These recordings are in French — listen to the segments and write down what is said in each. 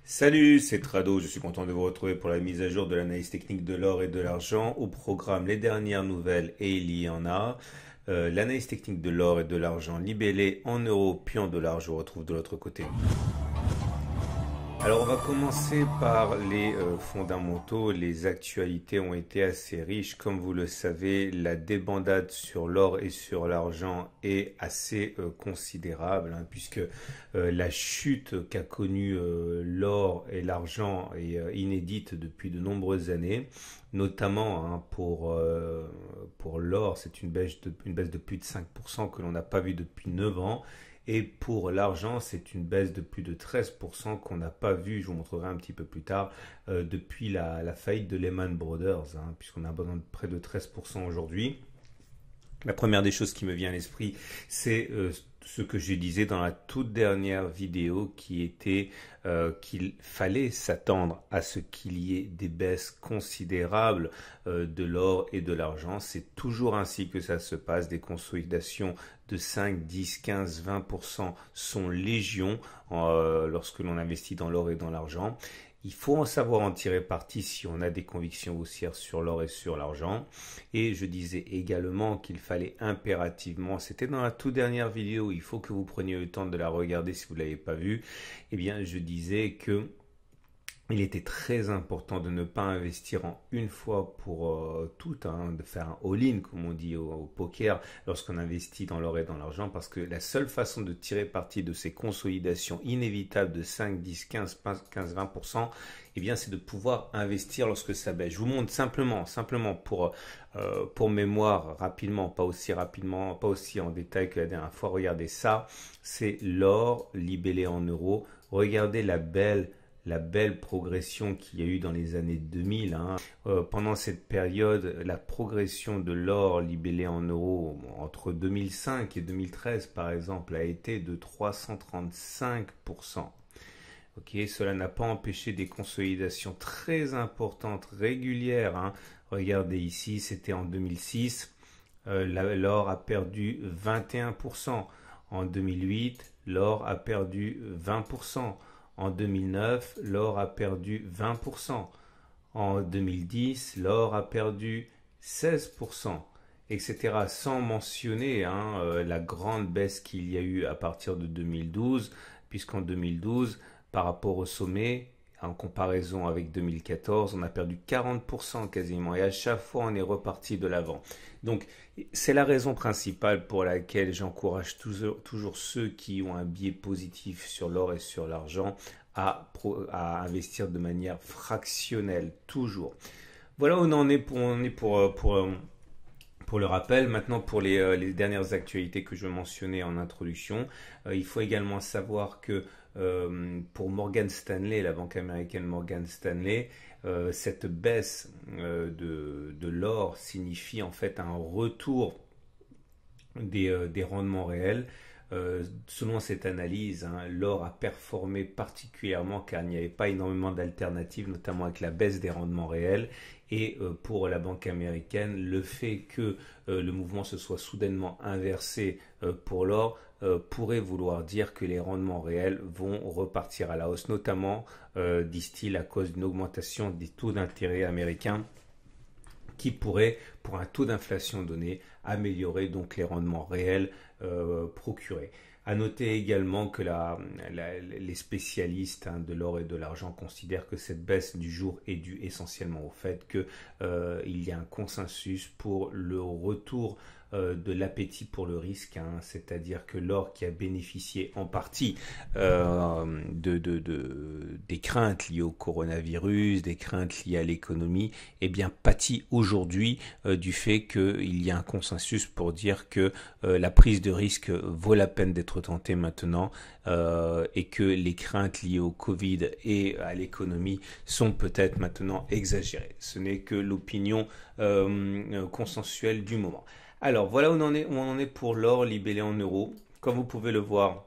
Salut, c'est Trado, je suis content de vous retrouver pour la mise à jour de l'analyse technique de l'or et de l'argent. Au programme, les dernières nouvelles, et il y en a. L'analyse technique de l'or et de l'argent libellé en euros puis en dollars, je vous retrouve de l'autre côté. Alors on va commencer par les fondamentaux. Les actualités ont été assez riches. Comme vous le savez, la débandade sur l'or et sur l'argent est assez considérable, hein, puisque la chute qu'a connue l'or et l'argent est inédite depuis de nombreuses années. Notamment hein, pour l'or, c'est une baisse de plus de 5% que l'on n'a pas vu depuis 9 ans. Et pour l'argent, c'est une baisse de plus de 13% qu'on n'a pas vu, je vous montrerai un petit peu plus tard, depuis la faillite de Lehman Brothers, hein, puisqu'on a besoin de près de 13% aujourd'hui. La première des choses qui me vient à l'esprit, c'est ce que je disais dans la toute dernière vidéo qui était qu'il fallait s'attendre à ce qu'il y ait des baisses considérables de l'or et de l'argent. C'est toujours ainsi que ça se passe. Des consolidations de 5, 10, 15, 20% sont légion lorsque l'on investit dans l'or et dans l'argent. Il faut en savoir en tirer parti si on a des convictions haussières sur l'or et sur l'argent. Et je disais également qu'il fallait impérativement, c'était dans la toute dernière vidéo, il faut que vous preniez le temps de la regarder si vous ne l'avez pas vue. Eh bien, je disais que il était très important de ne pas investir en une fois pour toutes, hein, de faire un all-in, comme on dit au poker, lorsqu'on investit dans l'or et dans l'argent, parce que la seule façon de tirer parti de ces consolidations inévitables de 5, 10, 15, 20%, eh bien, c'est de pouvoir investir lorsque ça baisse. Je vous montre simplement pour mémoire, rapidement, pas aussi en détail que la dernière fois. Regardez ça, c'est l'or libellé en euros. Regardez la belle progression qu'il y a eu dans les années 2000. Hein. Pendant cette période, la progression de l'or libellé en euros entre 2005 et 2013, par exemple, a été de 335%. Okay, cela n'a pas empêché des consolidations très importantes, régulières. Hein. Regardez ici, c'était en 2006, l'or a perdu 21%. En 2008, l'or a perdu 20%. En 2009, l'or a perdu 20%. En 2010, l'or a perdu 16%, etc. Sans mentionner hein, la grande baisse qu'il y a eu à partir de 2012, puisqu'en 2012, par rapport au sommet, en comparaison avec 2014, on a perdu 40% quasiment. Et à chaque fois, on est reparti de l'avant. Donc, c'est la raison principale pour laquelle j'encourage toujours ceux qui ont un biais positif sur l'or et sur l'argent à investir de manière fractionnelle, toujours. Voilà où on en est pour le rappel. Maintenant, pour les dernières actualités que je mentionnais en introduction, il faut également savoir que pour Morgan Stanley, la banque américaine Morgan Stanley, cette baisse de l'or signifie en fait un retour des rendements réels. Selon cette analyse, hein, l'or a performé particulièrement car il n'y avait pas énormément d'alternatives, notamment avec la baisse des rendements réels. Et pour la banque américaine, le fait que le mouvement se soit soudainement inversé pour l'or pourrait vouloir dire que les rendements réels vont repartir à la hausse, notamment, disent-ils, à cause d'une augmentation des taux d'intérêt américains qui pourrait, pour un taux d'inflation donné, améliorer donc les rendements réels procurés. À noter également que les spécialistes hein, de l'or et de l'argent considèrent que cette baisse du jour est due essentiellement au fait qu'il y a un consensus pour le retour de l'appétit pour le risque, hein, c'est-à-dire que l'or qui a bénéficié en partie des craintes liées au coronavirus, des craintes liées à l'économie, eh bien pâtit aujourd'hui du fait qu'il y a un consensus pour dire que la prise de risque vaut la peine d'être tentée maintenant et que les craintes liées au Covid et à l'économie sont peut-être maintenant exagérées. Ce n'est que l'opinion consensuelle du moment. Alors voilà où on en est pour l'or libellé en euros. Comme vous pouvez le voir,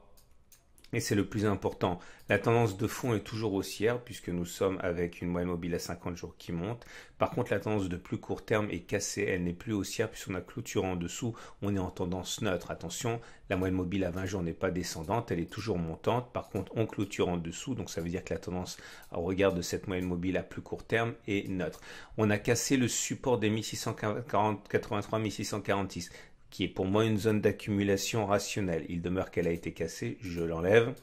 Et c'est le plus important. La tendance de fond est toujours haussière puisque nous sommes avec une moyenne mobile à 50 jours qui monte. Par contre, la tendance de plus court terme est cassée. Elle n'est plus haussière puisqu'on a clôturé en dessous. On est en tendance neutre. Attention, la moyenne mobile à 20 jours n'est pas descendante. Elle est toujours montante. Par contre, on clôture en dessous. Donc, ça veut dire que la tendance au regard de cette moyenne mobile à plus court terme est neutre. On a cassé le support des 1683, 1646 qui est pour moi une zone d'accumulation rationnelle. Il demeure qu'elle a été cassée, je l'enlève.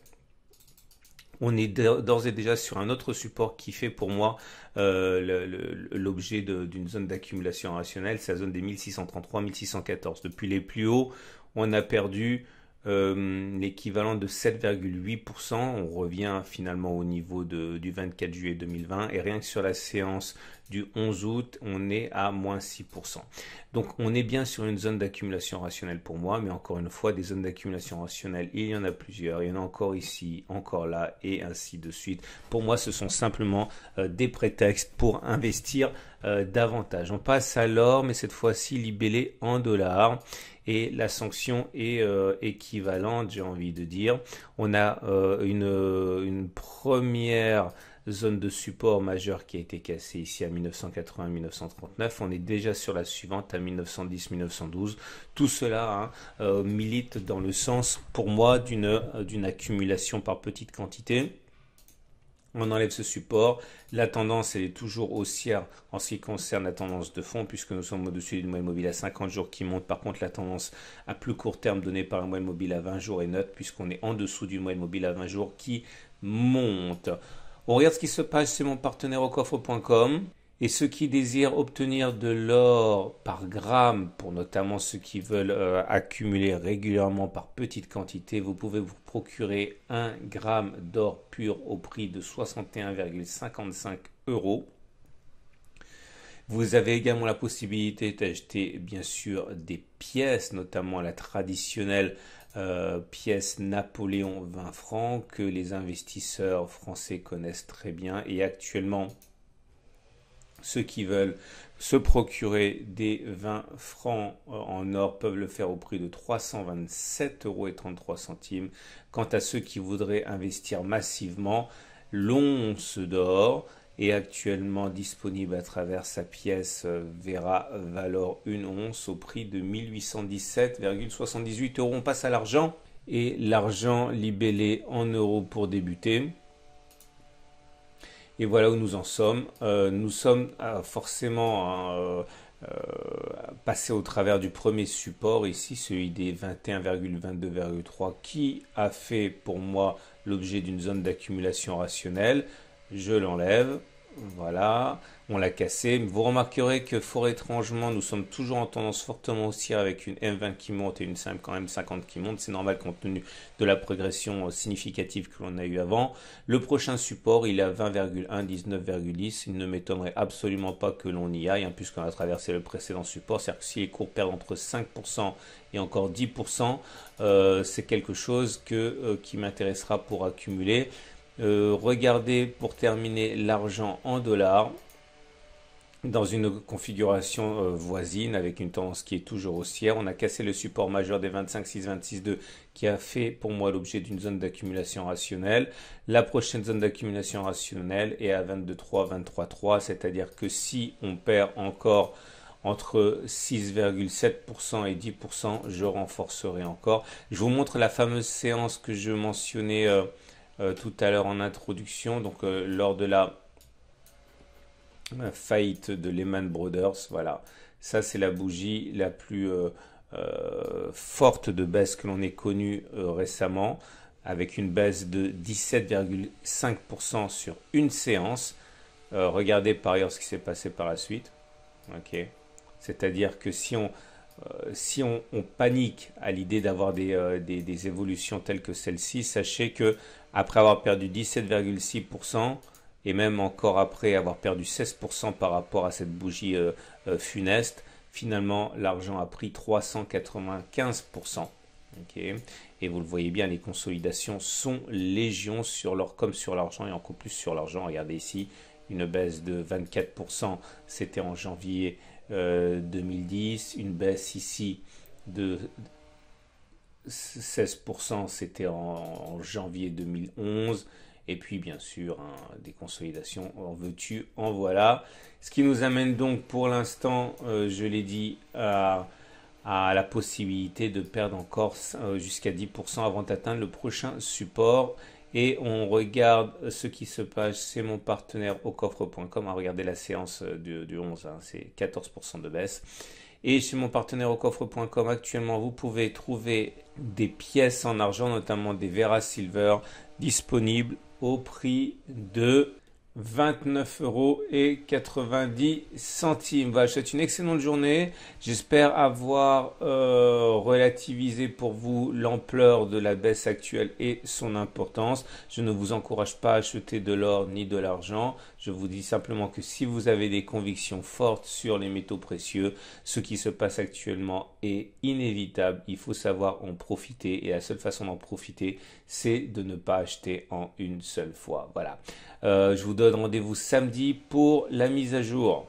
On est d'ores et déjà sur un autre support qui fait pour moi l'objet d'une zone d'accumulation rationnelle, c'est la zone des 1633, 1614. Depuis les plus hauts, on a perdu l'équivalent de 7,8%. On revient finalement au niveau du 24 juillet 2020 et rien que sur la séance du 11 août, on est à moins 6%. Donc on est bien sur une zone d'accumulation rationnelle pour moi, mais encore une fois, des zones d'accumulation rationnelle, il y en a plusieurs. Il y en a encore ici, encore là et ainsi de suite. Pour moi, ce sont simplement des prétextes pour investir davantage. On passe à l'or, mais cette fois-ci libellé en dollars. Et la sanction est équivalente, j'ai envie de dire. On a une première zone de support majeure qui a été cassée ici à 1980-1939. On est déjà sur la suivante à 1910-1912. Tout cela milite dans le sens, pour moi, d'une accumulation par petite quantité. On enlève ce support. La tendance, elle est toujours haussière en ce qui concerne la tendance de fond, puisque nous sommes au-dessus d'une moyenne mobile à 50 jours qui monte. Par contre, la tendance à plus court terme donnée par la moyenne mobile à 20 jours est neutre, puisqu'on est en dessous d'une moyenne mobile à 20 jours qui monte. On regarde ce qui se passe, c'est mon partenaire au coffre.com. Et ceux qui désirent obtenir de l'or par gramme, pour notamment ceux qui veulent accumuler régulièrement par petite quantité, vous pouvez vous procurer 1 gramme d'or pur au prix de 61,55 €. Vous avez également la possibilité d'acheter bien sûr des pièces, notamment la traditionnelle pièce Napoléon 20 francs que les investisseurs français connaissent très bien. Et actuellement, ceux qui veulent se procurer des 20 francs en or peuvent le faire au prix de 327,33 €. Quant à ceux qui voudraient investir massivement, l'once d'or est actuellement disponible à travers sa pièce Vera Valor 1 once au prix de 1817,78 €. On passe à l'argent et l'argent libellé en euros pour débuter. Et voilà où nous en sommes. Nous sommes forcément passés au travers du premier support ici, celui des 21,22,3 qui a fait pour moi l'objet d'une zone d'accumulation rationnelle. Je l'enlève. Voilà, on l'a cassé. Vous remarquerez que fort étrangement, nous sommes toujours en tendance fortement haussière avec une M20 qui monte et une quand même 50 qui monte. C'est normal compte tenu de la progression significative que l'on a eu avant. Le prochain support, il est à 20,1, 19,10. Il ne m'étonnerait absolument pas que l'on y aille, puisqu'on a traversé le précédent support. C'est-à-dire que si les cours perdent entre 5% et encore 10%, c'est quelque chose qui m'intéressera pour accumuler. Regardez pour terminer l'argent en dollars dans une configuration voisine avec une tendance qui est toujours haussière. On a cassé le support majeur des 25,626,2 qui a fait pour moi l'objet d'une zone d'accumulation rationnelle. La prochaine zone d'accumulation rationnelle est à 22,3, 23,3, c'est-à-dire que si on perd encore entre 6,7% et 10%, je renforcerai encore. Je vous montre la fameuse séance que je mentionnais tout à l'heure en introduction, donc lors de la faillite de Lehman Brothers. Voilà, ça c'est la bougie la plus forte de baisse que l'on ait connue récemment, avec une baisse de 17,5% sur une séance. Regardez par ailleurs ce qui s'est passé par la suite. Ok, c'est-à-dire que si on panique à l'idée d'avoir des évolutions telles que celle-ci, sachez que après avoir perdu 17,6% et même encore après avoir perdu 16% par rapport à cette bougie funeste, finalement l'argent a pris 395%. Okay. Et vous le voyez bien, les consolidations sont légion sur l'or comme sur l'argent et encore plus sur l'argent. Regardez ici, une baisse de 24%, c'était en janvier 2010, une baisse ici de 16%, c'était en janvier 2011. Et puis, bien sûr, hein, des consolidations, en veux-tu, en voilà. Ce qui nous amène donc pour l'instant, je l'ai dit, à la possibilité de perdre encore jusqu'à 10% avant d'atteindre le prochain support. Et on regarde ce qui se passe, c'est mon partenaire au coffre.com. Regardez la séance du 11, hein, c'est 14% de baisse. Et chez mon partenaire au coffre.com, actuellement, vous pouvez trouver des pièces en argent, notamment des Vera Silver, disponibles au prix de 29,90 €. Voilà, je vous souhaite une excellente journée. J'espère avoir relativisé pour vous l'ampleur de la baisse actuelle et son importance. Je ne vous encourage pas à acheter de l'or ni de l'argent. Je vous dis simplement que si vous avez des convictions fortes sur les métaux précieux, ce qui se passe actuellement est inévitable. Il faut savoir en profiter et la seule façon d'en profiter, c'est de ne pas acheter en une seule fois. Voilà. Je vous donne rendez-vous samedi pour la mise à jour.